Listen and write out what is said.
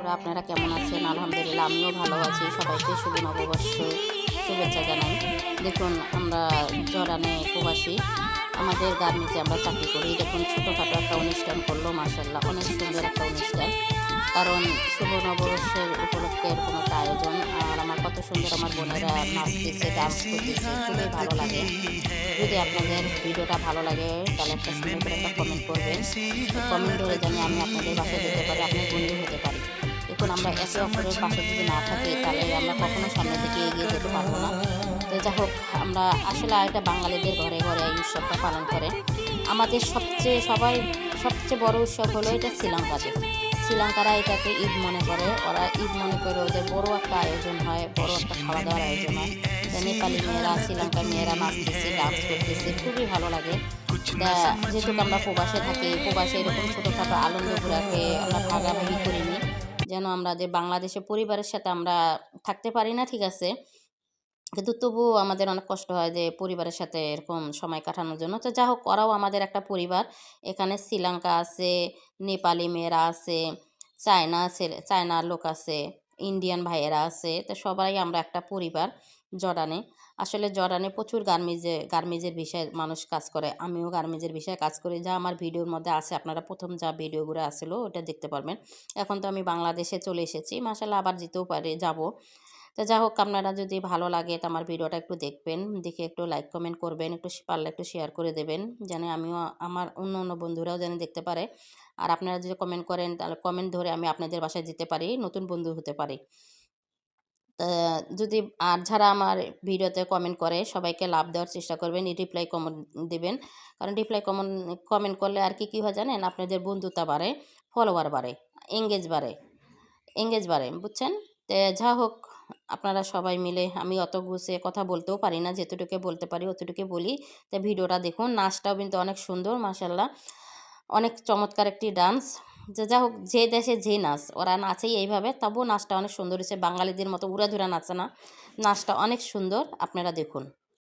বন্ধুরা, আপনারা কেমন আছেন? আলহামদুলিল্লাহ, আমিও ভালো আছি। সবাইকে শুভ নববর্ষ শুভেচ্ছা জানাই। দেখুন, আমরা জর্ডানে প্রবাসী, আমাদের গার্মেন্টসে আমরা চাকরি করি। দেখুন, ছোটোখাটো একটা অনুষ্ঠান করলো, মাশাআল্লাহ, অনেক সুন্দর একটা অনুষ্ঠান। কারণ শুভ নববর্ষের উপলক্ষে এরকম একটা আয়োজন। আর আমার কত সুন্দর আমার বোনেরা নাচতেছে, ডান্স করতেছে, খুবই ভালো লাগে। যদি আপনাদের ভিডিওটা ভালো লাগে তাহলে একটা সুন্দর করে একটা কমেন্ট করবেন। কমেন্ট ধরে জানি আমি আপনাদের বাসায় যেতে পারি, আপনার বন্ধু হতে পারি। দেখুন, আমরা একে অপরের পাশে যদি না থাকি তাহলে আমরা কখনো সামনের দিকে এগিয়ে যেতে পারবো না। তো যাই হোক, আমরা আসলে এটা বাঙালিদের ঘরে ঘরে এই উৎসবটা পালন করে। আমাদের সবচেয়ে বড় উৎসব হলো এটা শ্রীলঙ্কাতে। শ্রীলঙ্কারা এটাকে ঈদ মনে করে, ওরা ঈদ মনে করে, ওদের বড় একটা আয়োজন হয়, বড় একটা খাওয়া দাওয়ার আয়োজন হয়। নেপালি মেয়েরা, শ্রীলঙ্কার মেয়েরা নাচতেছে, ডান্স করতেছে, খুবই ভালো লাগে। যেহেতু আমরা প্রবাসে থাকি, প্রবাসে এরকম ছোটোখাটো আনন্দগুলোকে আমরা ভাগাভাগি করে নিই, যেন আমরা যে বাংলাদেশে পরিবারের সাথে আমরা থাকতে পারি না, ঠিক আছে, কিন্তু তবুও আমাদের অনেক কষ্ট হয় যে পরিবারের সাথে এরকম সময় কাটানোর জন্য। তো যা হোক, ওরাও আমাদের একটা পরিবার। এখানে শ্রীলঙ্কা আছে, নেপালি মেয়েরা আছে, চায়নার লোক আছে, ইন্ডিয়ান ভাইয়েরা আছে। তো সবাই আমরা একটা পরিবার জর্ডানে। আসলে জর্ডানে প্রচুর গার্মেজের বিষয়ে মানুষ কাজ করে। আমিও গার্মেজের বিষয়ে কাজ করি, যা আমার ভিডিওর মধ্যে আছে। আপনারা প্রথম যা ভিডিওগুলো আসলো ওটা দেখতে পারবেন। এখন তো আমি বাংলাদেশে চলে এসেছি, মাশাআল্লাহ, আবার যেতেও পারে, যাব। তো যা হোক, আপনারা যদি ভালো লাগে তো আমার ভিডিওটা একটু দেখবেন, দেখে একটু লাইক কমেন্ট করবেন, একটু পারলে একটু শেয়ার করে দেবেন, যেন আমিও আমার অন্য বন্ধুরাও যেন দেখতে পারে। আর আপনারা যদি কমেন্ট করেন তাহলে কমেন্ট ধরে আমি আপনাদের বাসায় যেতে পারি, নতুন বন্ধু হতে পারি। তা যদি আর যারা আমার ভিডিওতে কমেন্ট করে সবাইকে লাভ দেওয়ার চেষ্টা করবেন, রিপ্লাই কমেন্ট দিবেন। কারণ রিপ্লাই কমেন্ট করলে আর কি হয় জানেন, আপনাদের বন্ধুতা বাড়ে, ফলোয়ার বাড়ে, এঙ্গেজ বাড়ে, বুঝছেন? তো যা হোক, আপনারা সবাই মিলে, আমি অত গুছিয়ে কথা বলতেও পারি না, যেতটুকু বলতে পারি অতটুকু বলি। তো ভিডিওটা দেখুন, নাচটাও কিন্তু অনেক সুন্দর, মাশাআল্লাহ, অনেক চমৎকার একটি ডান্স। যা হোক, যে দেশে যে নাচ, ওরা নাচেই এইভাবে, তবুও নাচটা অনেক সুন্দর হয়েছে, বাঙালিদের মতো উড়াধুরা নাচে না, নাচটা অনেক সুন্দর, আপনারা দেখুন।